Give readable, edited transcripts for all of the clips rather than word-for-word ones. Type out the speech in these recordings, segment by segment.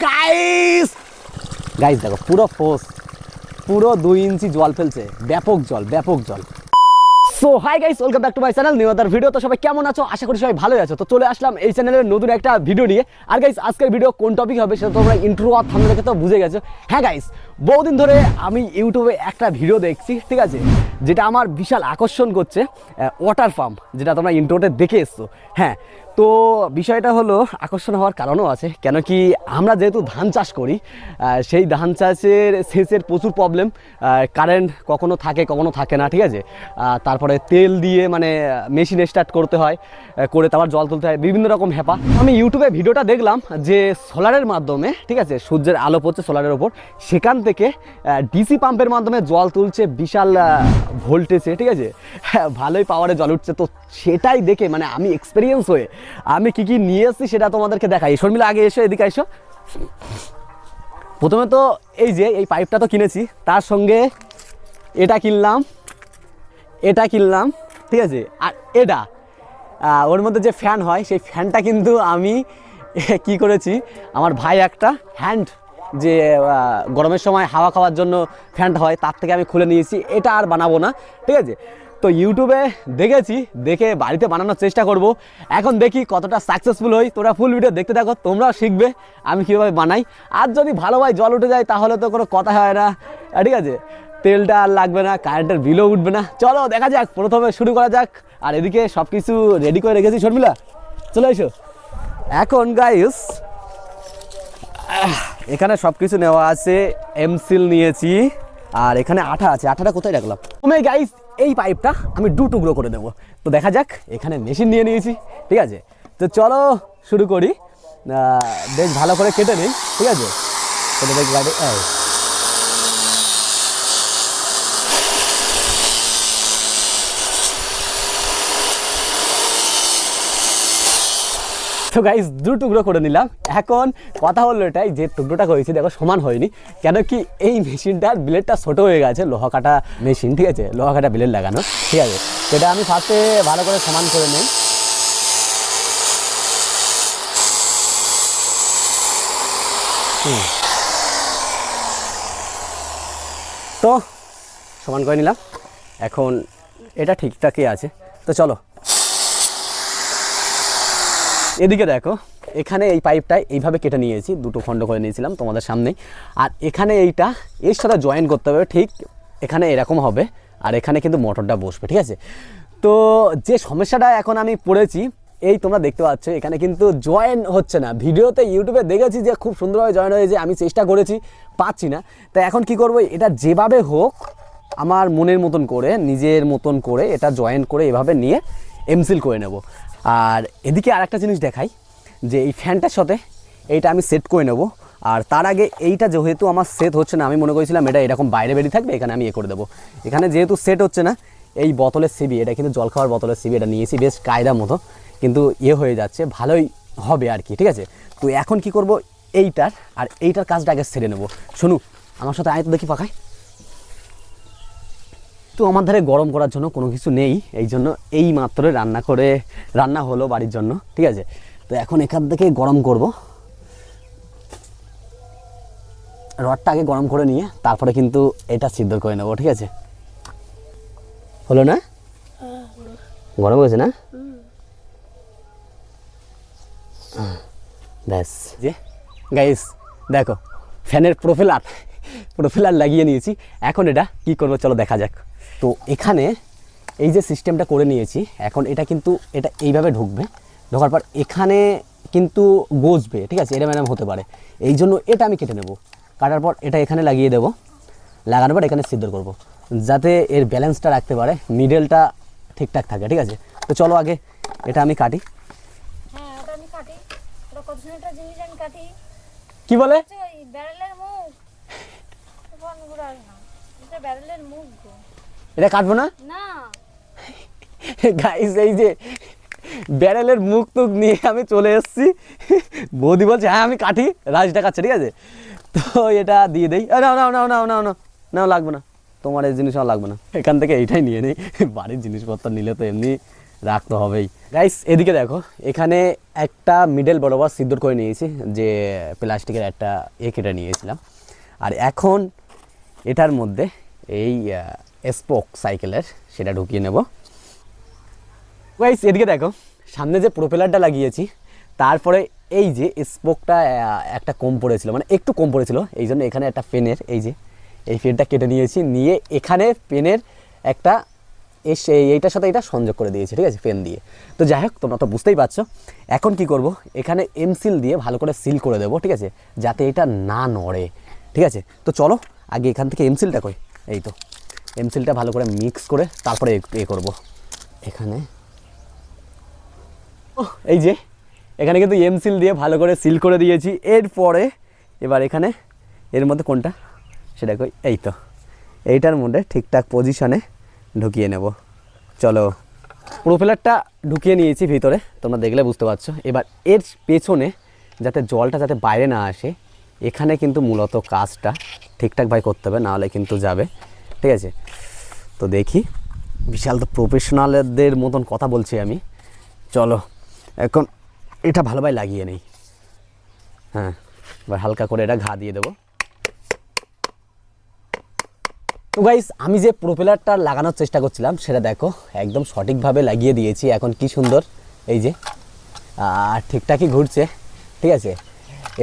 Guys guys দেখো পুরো force, পুরো 2 ইঞ্চি জল ফেলছে, ব্যাপক জল। So hi guys, welcome back to my channel new other video. তো সবাই কেমন আছো? আশা করি সবাই ভালোই আছো। তো চলে আসলাম এই চ্যানেলের নতুন একটা ভিডিও নিয়ে। আর গাইস আজকের ভিডিও কোন টপিক হবে সেটা তোমরা ইন্ট্রো আর থাম্বনেল দেখে তো বুঝে গেছো। হ্যাঁ গাইস, বহুদিন ধরে আমি ইউটিউবে একটা ভিডিও দেখছি, ঠিক আছে, যেটা আমার বিশাল আকর্ষণ করছে, ওয়াটার পাম্প, যেটা তোমরা ইন্ট্রোতে দেখে এসছো। হ্যাঁ, তো বিষয়টা হলো আকর্ষণ হওয়ার কারণও আছে, কেন কি আমরা যেহেতু ধান চাষ করি, সেই ধান চাষের সেচের প্রচুর প্রবলেম। কারেন্ট কখনো থাকে কখনো থাকে না, ঠিক আছে। তারপরে তেল দিয়ে মানে মেশিন স্টার্ট করতে হয়, করে তারপর জল তুলতে হয়, বিভিন্ন রকম হ্যাপা। আমি ইউটিউবে ভিডিওটা দেখলাম যে সোলারের মাধ্যমে, ঠিক আছে, সূর্যের আলো পড়ছে সোলারের ওপর, সেখান থেকে ডিসি পাম্পের মাধ্যমে জল তুলছে বিশাল ভোল্টেজে, ঠিক আছে, ভালোই পাওয়ারে জল উঠছে। তো সেটাই দেখে মানে আমি এক্সপিরিয়েন্স হয়ে আমি কি নিয়ে এসেছি সেটা তোমাদেরকে দেখাই। শর্মিলা আগে এসো, এদিকে এসো। প্রথমে তো এই যে এই পাইপটা তো কিনেছি, তার সঙ্গে এটা কিনলাম, ঠিক আছে। আর এটা ওর মধ্যে যে ফ্যান হয়, সেই ফ্যানটা কিন্তু আমি কি করেছি, আমার ভাই একটা হ্যান্ড যে গরমের সময় হাওয়া খাওয়ার জন্য ফ্যানটা হয়, তার থেকে আমি খুলে নিয়েছি। এটা আর বানাবো না, ঠিক আছে। তো ইউটিউবে দেখেছি, দেখে বাড়িতে বানানোর চেষ্টা করব। এখন দেখি কতটা সাকসেসফুল হই। তোরা ফুল ভিডিও দেখতে থাকো, তোমরাও শিখবে আমি কীভাবে বানাই। আর যদি ভালোভাবে জল উঠে যায় তাহলে তো কোনো কথা হয় না, ঠিক আছে, তেলটা আর লাগবে না, কারেন্টের বিলও উঠবে না। চলো দেখা যাক, প্রথমে শুরু করা যাক। আর এদিকে সব কিছু রেডি করে রেখেছি। শর্মিলা চলে এসো। এখন গাইস এখানে সব কিছু নেওয়া আছে, এমসিল নিয়েছি, আর এখানে আঠা আছে। আঠাটা কোথায় রাখলাম? গাইস এই পাইপটা আমি 2 টুকরো করে দেবো। তো দেখা যাক, এখানে মেশিন নিয়ে নিয়েছি, ঠিক আছে। তো চলো শুরু করি। বেশ ভালো করে কেটে নিই, ঠিক আছে। কেটে দেখি গাড়ি। তো গাইস 2 টুকরো করে নিলাম। এখন কথা হলো এটাই, যে টুকরোটা করেছি দেখো সমান হয়নি, কেন কি এই মেশিনটার ব্লেডটা ছোট হয়ে গেছে, লোহা কাটা মেশিন, ঠিক আছে, লোহা কাটা ব্লেড লাগানো, ঠিক আছে। সেটা আমি ফার্স্টে ভালো করে সমান করে নিই। তো সমান করে নিলাম, এখন এটা ঠিকঠাকই আছে। তো চলো এদিকে দেখো, এখানে এই পাইপটা এইভাবে কেটে নিয়েছি, 2টো খণ্ড করে নিয়েছিলাম তোমাদের সামনেই। আর এখানে এইটা এর সাথে জয়েন করতে হবে, ঠিক এখানে এরকম হবে, আর এখানে কিন্তু মোটরটা বসবে, ঠিক আছে। তো যে সমস্যাটা এখন আমি পড়েছি, এই তোমরা দেখতে পাচ্ছ এখানে কিন্তু জয়েন হচ্ছে না। ভিডিওতে ইউটিউবে দেখেছি যে খুব সুন্দরভাবে জয়েন হয়েছে, আমি চেষ্টা করেছি, পাচ্ছি না। তো এখন কি করব, এটা যেভাবে হোক আমার মনের মতন করে, নিজের মতন করে এটা জয়েন করে এভাবে নিয়ে এমসিল করে নেব। আর এদিকে আর একটা জিনিস দেখাই, যে এই ফ্যানটার সাথে এইটা আমি সেট করে নেব। আর তার আগে এইটা যেহেতু আমার সেট হচ্ছে না, আমি মনে করেছিলাম এটা এরকম বাইরে বেরিয়ে থাকবে, এখানে আমি করে দেবো। এখানে যেহেতু সেট হচ্ছে না, এই বোতলের সিবি, এটা কিন্তু জল খাওয়ার বোতলের সিবি, এটা নিয়েছি বেশ কায়দা মতো, কিন্তু হয়ে যাচ্ছে, ভালোই হবে আর কি, ঠিক আছে। তো এখন কি করব, এইটার আর এইটার কাজটা আগে সেরে নেব। শোনো আমার সাথে, আয় তো দেখি পাকায়। তো আমার ধারে গরম করার জন্য কোনো কিছু নেই, এই জন্য এই মাত্র রান্না হলো বাড়ির জন্য, ঠিক আছে। তো এখন এখান থেকে গরম করব, রডটা আগে গরম করে নিয়ে তারপরে কিন্তু এটা সিদ্ধ করে নেবো, ঠিক আছে। হলো না? গরম হয়েছে না? ব্যাস। যে গাইস দেখো, ফ্যানের প্রোফেলার লাগিয়ে নিয়েছি। এখন এটা কি করবো চলো দেখা যাক। তো এখানে এই যে সিস্টেমটা করে নিয়েছি, এখন এটা কিন্তু এটা এইভাবে ঢুকবে, ঢোকার পর এখানে কিন্তু গজবে, ঠিক আছে, এটা ম্যাডাম হতে পারে, এই জন্য এটা আমি কেটে নেব। কাটার পর এটা এখানে লাগিয়ে দেব, লাগানোর পর এখানে সিদ্ধ করব, যাতে এর ব্যালেন্সটা রাখতে পারে, মিডলটা ঠিকঠাক থাকে, ঠিক আছে। তো চলো আগে এটা আমি কাটি। কি বলে? এটা কাটবো না গাইস, এই যে ব্যারেলের মুখ টুক নিয়ে আমি চলে এসেছি। বৌদি বলছে হ্যাঁ আমি কাটি, রাজটা কাটছে, ঠিক আছে। তো এটা দিয়ে দেই। নাও নাও নাও নাও নাও নাও নাও, লাগবে না তোমার এই জিনিস, আমার লাগবে না। এখান থেকে এইটাই নিয়ে নেই, বাড়ির জিনিসপত্র নিলে তো এমনি রাখতে হবেই। গাইস এদিকে দেখো, এখানে একটা মিডল বরাবর সিদ্ধর করে নিয়েছি, যে প্লাস্টিকের একটা কেটে নিয়েছিলাম। আর এখন এটার মধ্যে এই স্পোক সাইকেলের সেটা ঢুকিয়ে নেব। গাইস এদিকে দেখো, সামনে যে প্রোপেলারটা লাগিয়েছি, তারপরে এই যে স্পোকটা একটা কম পড়েছিল, মানে একটু কম পড়েছিল, এই জন্য এখানে একটা পেনের এই পেনটা কেটে নিয়েছি, নিয়ে এখানে পেনের একটা এইটার সাথে এটা সংযোগ করে দিয়েছি, ঠিক আছে, পেন দিয়ে। তো যাই হোক, তোমরা তো বুঝতেই পারছো। এখন কি করব, এখানে এমসিল দিয়ে ভালো করে সিল করে দেবো, ঠিক আছে, যাতে এটা না নড়ে, ঠিক আছে। তো চলো আগে এখান থেকে এমসিলটা করি। এই তো এমসিলটা ভালো করে মিক্স করে তারপরে করব এখানে। এই যে এখানে কিন্তু এমসিল দিয়ে ভালো করে সিল করে দিয়েছি। এরপরে এবার এখানে এর মধ্যে কোনটা সেটা কই, এই তো এইটার মধ্যে ঠিকঠাক পজিশনে ঢুকিয়ে নেব। চলো, প্রোপেলারটা ঢুকিয়ে নিয়েছি ভিতরে, তোমরা দেখলে বুঝতে পারছো। এবার এর পেছনে যাতে জলটা যাতে বাইরে না আসে, এখানে কিন্তু মূলত কাজটা ঠিকঠাকভাবে করতে হবে, নাহলে কিন্তু যাবে, ঠিক আছে। তো দেখি, বিশাল তো প্রফেশনালদের মতন কথা বলছি আমি। চলো এখন এটা ভালোভাবে লাগিয়ে নেই। হ্যাঁ, এবার হালকা করে এটা ঘা দিয়ে দেবো। তো গাইস, আমি যে প্রোপেলারটা লাগানোর চেষ্টা করছিলাম সেটা দেখো একদম সঠিকভাবে লাগিয়ে দিয়েছি। এখন কি সুন্দর, এই যে ঠিকঠাকই ঘুরছে, ঠিক আছে।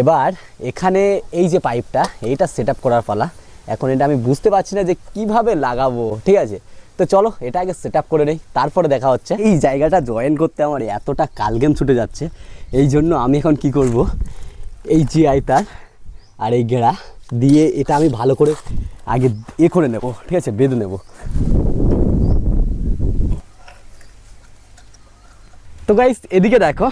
এবার এখানে এই যে পাইপটা, এইটা সেট আপ করার পালা। এখন এটা আমি বুঝতে পারছি না যে কিভাবে লাগাবো, ঠিক আছে। তো চলো এটা আগে সেট আপ করে নেই, তারপরে দেখা হচ্ছে। এই জায়গাটা জয়েন করতে আমার এতটা কালগেম ছুটে যাচ্ছে, এই জন্য আমি এখন কি করব, এই যে আইতার আর এই গেড়া দিয়ে এটা আমি ভালো করে আগে করে নেব, ঠিক আছে, বেঁধে নেব। তো গাইস এদিকে দেখো,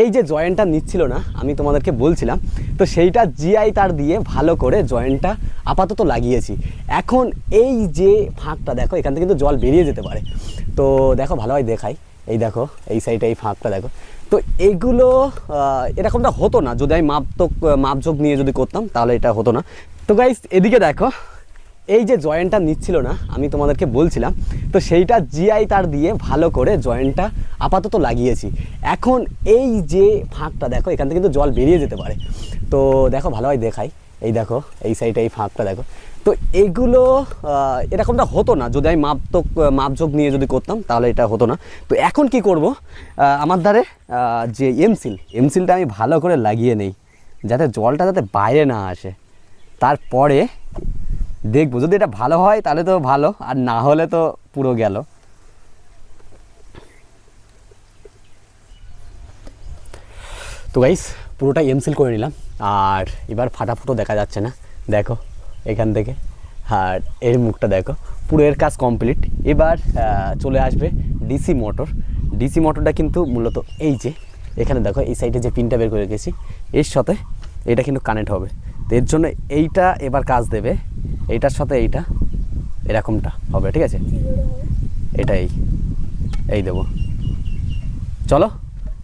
এই যে জয়েন্টটা নিচ্ছিল না, আমি তোমাদেরকে বলছিলাম, তো সেইটা জিআই তার দিয়ে ভালো করে জয়েন্টটা আপাতত লাগিয়েছি। এখন এই যে ফাঁকটা দেখো, এখান থেকে কিন্তু জল বেরিয়ে যেতে পারে। তো দেখো ভালোভাবে দেখাই, এই দেখো এই সাইডে এই ফাঁকটা দেখো। তো এইগুলো এরকমটা হতো না যদি আমি মাপঝোপ নিয়ে যদি করতাম, তাহলে এটা হতো না। তো গাইস এদিকে দেখো, এই যে জয়েন্টটা নিচ্ছিল না, আমি তোমাদেরকে বলছিলাম, তো সেইটা জিআই তার দিয়ে ভালো করে জয়েন্টটা আপাতত লাগিয়েছি। এখন এই যে ফাঁকটা দেখো, এখান থেকে কিন্তু জল বেরিয়ে যেতে পারে। তো দেখো ভালোভাবে দেখাই, এই দেখো এই সাইডে এই ফাঁকটা দেখো। তো এইগুলো এরকমটা হতো না যদি আমি মাপঝোপ নিয়ে যদি করতাম, তাহলে এটা হতো না। তো এখন কি করব, আমার ধারে যে এমসিলটা আমি ভালো করে লাগিয়ে নেই, যাতে জলটা যাতে বাইরে না আসে। তারপরে দেখবো যদি এটা ভালো হয় তাহলে তো ভালো, আর না হলে তো পুরো গেল। তো গাইস পুরোটা এমসিল করে নিলাম, আর এবার ফাটাফুটো দেখা যাচ্ছে না, দেখো এখান থেকে, আর এর মুখটা দেখো, পুরো এর কাজ কমপ্লিট। এবার চলে আসবে ডিসি মোটরটা কিন্তু মূলত এই যে এখানে দেখো এই সাইডে যে পিনটা বের করে রেখেছি, এর সাথে এটা কিন্তু কানেক্ট হবে। তো এর জন্য এইটা এবার কাজ দেবে, এইটার সাথে এইটা এরকমটা হবে, ঠিক আছে, এটাই এই দেবো। চলো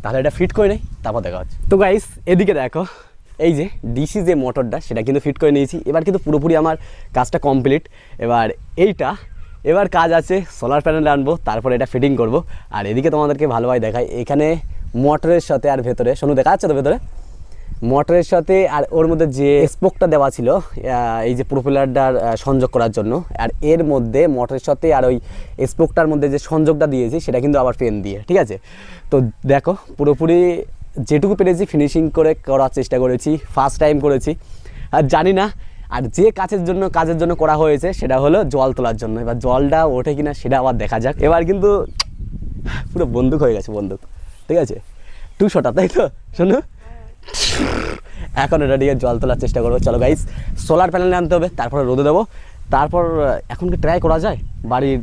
তাহলে এটা ফিট করে নেই, তারপর দেখা হচ্ছে। তো গাইস এদিকে দেখো, এই যে ডিসি যে মোটরটা সেটা কিন্তু ফিট করে নিয়েছি। এবার কিন্তু পুরোপুরি আমার কাজটা কমপ্লিট। এবার কাজ আছে সোলার প্যানেল আনবো, তারপর এটা ফিটিং করব। আর এদিকে তোমাদেরকে ভালোভাবে দেখাই, এখানে মোটরের সাথে আর ভেতরে শোনো দেখা যাচ্ছে তো, ভেতরে মোটরের সাথে আর ওর মধ্যে যে স্পোকটা দেওয়া ছিল এই যে প্রোপেলারটার সংযোগ করার জন্য, আর এর মধ্যে মোটরের সাথে আর ওই স্পোকটার মধ্যে যে সংযোগটা দিয়েছি সেটা কিন্তু আবার পেন দিয়ে, ঠিক আছে। তো দেখো পুরোপুরি যেটুকু পেরেছি ফিনিশিং করে করার চেষ্টা করেছি, ফার্স্ট টাইম করেছি। আর জানি না, আর যে কাজের জন্য করা হয়েছে সেটা হলো জল তোলার জন্য। এবার জলটা ওঠে কিনা সেটা আবার দেখা যাক। এবার কিন্তু পুরো বন্দুক হয়ে গেছে, বন্দুক, ঠিক আছে, 200 তাই তো, শোনো এখন এটা দিয়ে জল তোলার চেষ্টা করবো। চলো গাইস সোলার প্যানেল আনতে হবে, তারপরে রোদে দেবো। তারপর এখন কি ট্রাই করা যায়, বাড়ির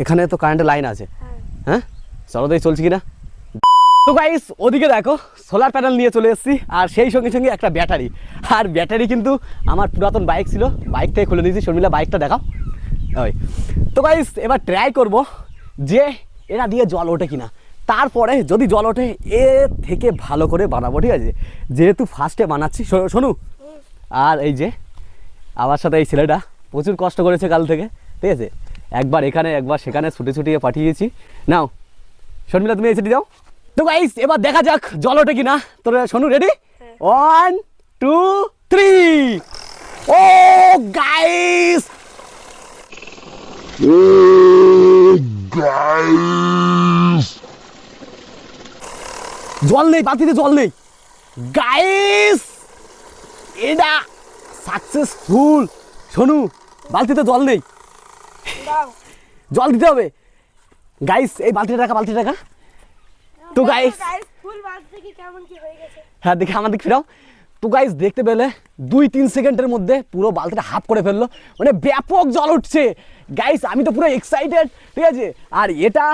এখানে তো কারেন্টের লাইন আছে, হ্যাঁ চলো দেখি চলছে কিনা। তো গাইস ওদিকে দেখো সোলার প্যানেল নিয়ে চলে এসেছি, আর সেই সঙ্গে সঙ্গে একটা ব্যাটারি। আর ব্যাটারি কিন্তু আমার পুরাতন বাইক ছিল, বাইক থেকে খুলে দিয়েছি। শর্মিলা বাইকটা দেখাও। ওই তো গাইস এবার ট্রাই করব যে এটা দিয়ে জল ওঠে কিনা। তারপরে যদি জল ওঠে এ থেকে ভালো করে বানাবো, ঠিক আছে, যেহেতু ফার্স্টে বানাচ্ছি। শোনো, আর এই যে আমার সাথে এই ছেলেটা প্রচুর কষ্ট করেছে কাল থেকে, ঠিক আছে, একবার এখানে একবার সেখানে ছুটে পাঠিয়েছি। নাও শর্মিলা তুমি এই সাইডে যাও। তো গাইস এবার দেখা যাক জল ওঠে কিনা। তোরা শোনু রেডি? 1 2 3। ও গাইস জল নেই, বালতিতে জল নেই গাইস, এটা সাকসেসফুল। শোনু বালতিতে জল নেই, জল দিতে হবে গাইস। এই বালতিটা রাখা, বালতিটা রাখা। তো গাইস ফুল বালতি কি কেমন কি হয়ে গেছে, হ্যাঁ দেখে আমার দিক ফিরাও। তো গাইস দেখতে পেলে 2-3 সেকেন্ডের মধ্যে পুরো বালতিটা হাফ করে ফেললো, মানে ব্যাপক জল উঠছে গাইস। আমি তো পুরো এক্সাইটেড, ঠিক আছে। আর এটা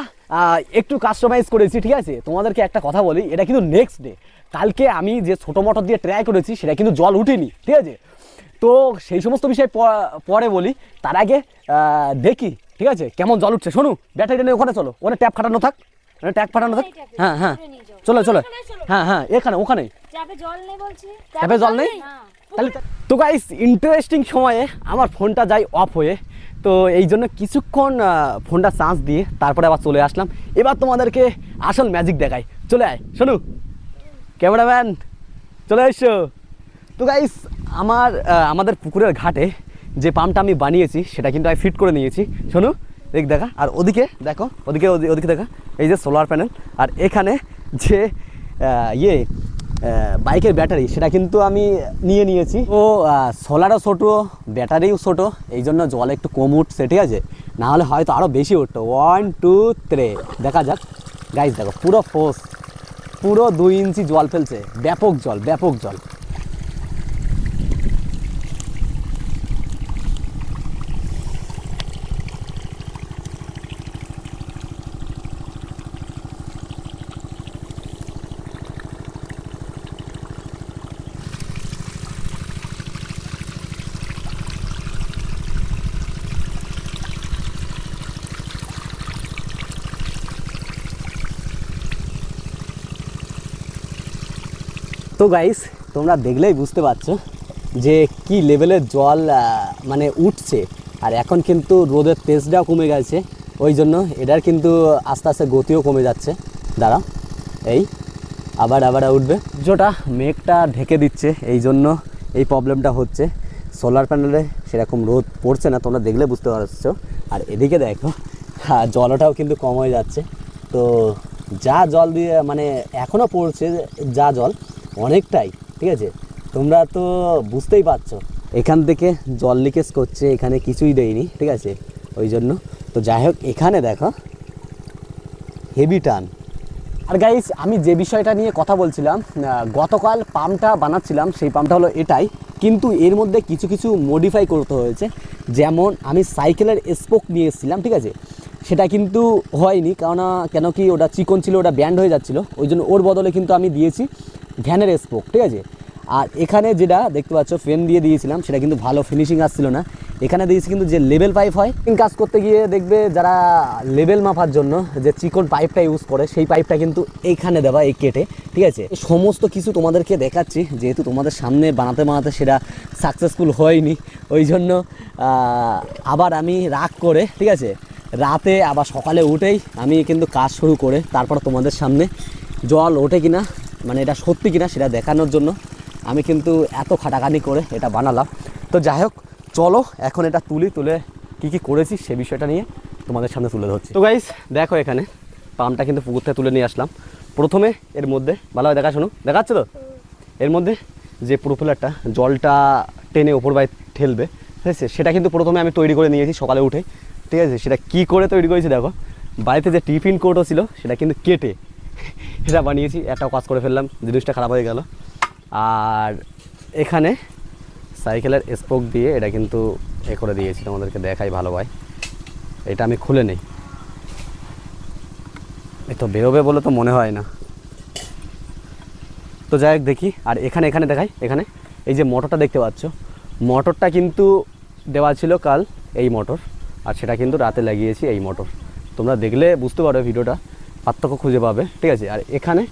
একটু কাস্টমাইজ করেছি, ঠিক আছে। তোমাদেরকে একটা কথা বলি, এটা কিন্তু নেক্সট ডে, কালকে আমি যে ছোটো মোটর দিয়ে ট্রাই করেছি সেটা কিন্তু জল উঠেনি, ঠিক আছে। তো সেই সমস্ত বিষয় পরে বলি, তার আগে দেখি, ঠিক আছে, কেমন জল উঠছে। শোনু ব্যাটারিটা নিয়ে ওখানে চলো, ওখানে ট্যাপ খাটানো থাক, ট্যাপ খাটানো থাক। হ্যাঁ হ্যাঁ চলো চলো, হ্যাঁ হ্যাঁ এখানে ওখানে ট্যাপে জল নেই বলছি, ট্যাপে জল নেই তাহলে। তো গাইস ইন্টারেস্টিং সময়ে আমার ফোনটা যায় অফ হয়ে, তো এই জন্য কিছুক্ষণ ফোনটা চার্জ দিয়ে তারপরে আবার চলে আসলাম। এবার তোমাদেরকে আসল ম্যাজিক দেখাই, চলে আয় শোনু, ক্যামেরাম্যান চলে এসো। তো গাইস আমাদের পুকুরের ঘাটে যে পাম্পটা আমি বানিয়েছি সেটা কিন্তু আমি ফিট করে নিয়েছি। শোনু দেখ দেখা, আর ওদিকে দেখো, ওদিকে দেখা, এই যে সোলার প্যানেল, আর এখানে যে বাইকের ব্যাটারি সেটা কিন্তু আমি নিয়ে নিয়েছি। ও সোলারও ছোটো, ব্যাটারিও ছোটো, এই জন্য জল একটু কম উঠছে, ঠিক আছে, না হলে হয়তো আরও বেশি উঠতো। 1 2 3 দেখা যাক গাইস, দেখো পুরো ফোর্স, পুরো 2 ইঞ্চি জল ফেলছে, ব্যাপক জল, ব্যাপক জল। তো গাইস তোমরা দেখলেই বুঝতে পারছো যে কি লেভেলের জল মানে উঠছে। আর এখন কিন্তু রোদের তেজটাও কমে গেছে, ওই জন্য এটার কিন্তু আস্তে আস্তে গতিও কমে যাচ্ছে। দাঁড়াও, এই আবার উঠবে, যেটা মেঘটা ঢেকে দিচ্ছে, এই জন্য এই প্রবলেমটা হচ্ছে। সোলার প্যানেলে সেরকম রোদ পড়ছে না, তোমরা দেখলে বুঝতে পারছো। আর এদিকে দেখো জলটাও কিন্তু কম হয়ে যাচ্ছে। তো যা জল দিয়ে মানে এখনও পড়ছে যা জল, অনেকটাই, ঠিক আছে, তোমরা তো বুঝতেই পারছো। এখান থেকে জল লিকেজ করছে, এখানে কিছুই দেয়নি, ঠিক আছে, ওই জন্য। তো যাই হোক, এখানে দেখো হেভি টান। আর গাইস আমি যে বিষয়টা নিয়ে কথা বলছিলাম, গতকাল পাম্পটা বানাচ্ছিলাম, সেই পাম্পটা হলো এটাই, কিন্তু এর মধ্যে কিছু কিছু মডিফাই করতে হয়েছে। যেমন আমি সাইকেলের স্পোক নিয়ে এসেছিলাম, ঠিক আছে, সেটা কিন্তু হয়নি, কেন কি ওটা চিকন ছিল, ওটা ব্যান্ড হয়ে যাচ্ছিলো, ওই জন্য ওর বদলে কিন্তু আমি দিয়েছি ভ্যানের স্পোক, ঠিক আছে। আর এখানে যেটা দেখতে পাচ্ছ ফ্রেম দিয়ে দিয়েছিলাম, সেটা কিন্তু ভালো ফিনিশিং আসছিল না। এখানে দিয়েছি কিন্তু যে লেভেল পাইপ হয়, কাজ করতে গিয়ে দেখবে যারা লেভেল মাপার জন্য যে চিকন পাইপটা ইউজ করে, সেই পাইপটা কিন্তু এইখানে দেওয়া, এই কেটে, ঠিক আছে। সমস্ত কিছু তোমাদেরকে দেখাচ্ছি, যেহেতু তোমাদের সামনে বানাতে সেটা সাকসেসফুল হয়নি, ওই জন্য আবার আমি রাগ করে, ঠিক আছে, রাতে আবার সকালে উঠেই আমি কিন্তু কাজ শুরু করে তারপর তোমাদের সামনে জল ওঠে কিনা, মানে এটা সত্যি কিনা সেটা দেখানোর জন্য আমি কিন্তু এত খাটাখানি করে এটা বানালাম। তো যাই হোক, চলো এখন এটা তুলে কি করেছি সে বিষয়টা নিয়ে তোমাদের সামনে তুলে ধরছি। তো গাইস দেখো, এখানে পাম্পটা কিন্তু পুকুর থেকে তুলে নিয়ে আসলাম। প্রথমে এর মধ্যে ভালোভাবে দেখা, শোনো দেখাচ্ছে তো, এর মধ্যে যে প্রোপেলারটা জলটা টেনে ওপর বাই ঠেলবে, ঠিক আছে, সেটা কিন্তু প্রথমে আমি তৈরি করে নিয়েছি সকালে উঠে, ঠিক আছে। সেটা কি করে তৈরি করেছি দেখো, বাড়িতে যে টিফিন কোটও ছিল সেটা কিন্তু কেটে এটা বানিয়েছি। একটাও কাজ করে ফেললাম, জিনিসটা খারাপ হয়ে গেল। আর এখানে সাইকেলের স্পোক দিয়ে এটা কিন্তু করে দিয়েছি, তোমাদেরকে দেখাই ভালো ভাই। এটা আমি খুলে নেই, এই তো বেরোবে বলে তো মনে হয় না। তো যাই হোক দেখি। আর এখানে দেখাই, এখানে এই যে মোটরটা দেখতে পাচ্ছ, মোটরটা কিন্তু দেওয়া ছিল কাল এই মোটর, আর সেটা কিন্তু রাতে লাগিয়েছি এই মোটর। তোমরা দেখলে বুঝতে পারবে, ভিডিওটা পার্থক্য খুঁজে পাবে, ঠিক আছে। আর এখানে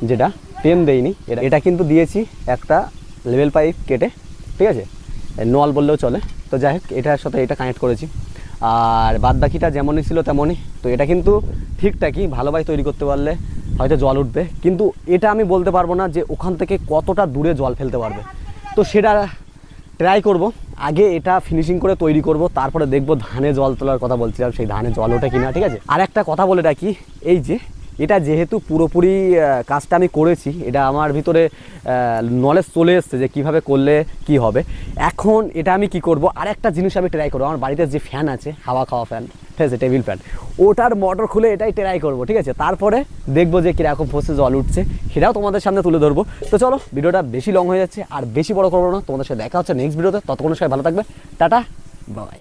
যেটা পেন দেয়নি, এটা কিন্তু দিয়েছি একটা লেভেল পাইপ কেটে, ঠিক আছে, নল বললেও চলে। তো যাই হোক, এটার সাথে এটা কানেক্ট করেছি। আর বাদ বাকিটা যেমনই ছিল তেমনই। তো এটা কিন্তু ঠিকঠাকই, ভালোভাবে তৈরি করতে পারলে হয়তো জল উঠবে, কিন্তু এটা আমি বলতে পারবো না যে ওখান থেকে কতটা দূরে জল ফেলতে পারবে। তো সেটা ট্রাই করব, আগে এটা ফিনিশিং করে তৈরি করব, তারপরে দেখব ধানে জল তোলার কথা বলছিলাম, সেই ধানে জল ওঠে কিনা। ঠিক আছে, আর একটা কথা বলে রাখি, এই যে এটা যেহেতু পুরোপুরি কাজটা আমি করেছি, এটা আমার ভিতরে নলেজ চলে এসছে যে কিভাবে করলে কি হবে। এখন এটা আমি কি করব, আর একটা জিনিস আমি ট্রাই করবো। আমার বাড়িতে যে ফ্যান আছে, হাওয়া খাওয়া ফ্যান, ঠিক আছে, টেবিল ফ্যান, ওটার মোটর খুলে এটাই ট্রাই করব। ঠিক আছে, তারপরে দেখবো যে কীরকম ফোর্সে জল উঠছে, সেটাও তোমাদের সামনে তুলে ধরবো। তো চলো, ভিডিওটা বেশি লং হয়ে যাচ্ছে আর বেশি বড় করবো না, তোমাদের সাথে দেখা হচ্ছে নেক্সট ভিডিওতে। ততক্ষণ সবাই ভালো থাকবে, টাটা, বাই।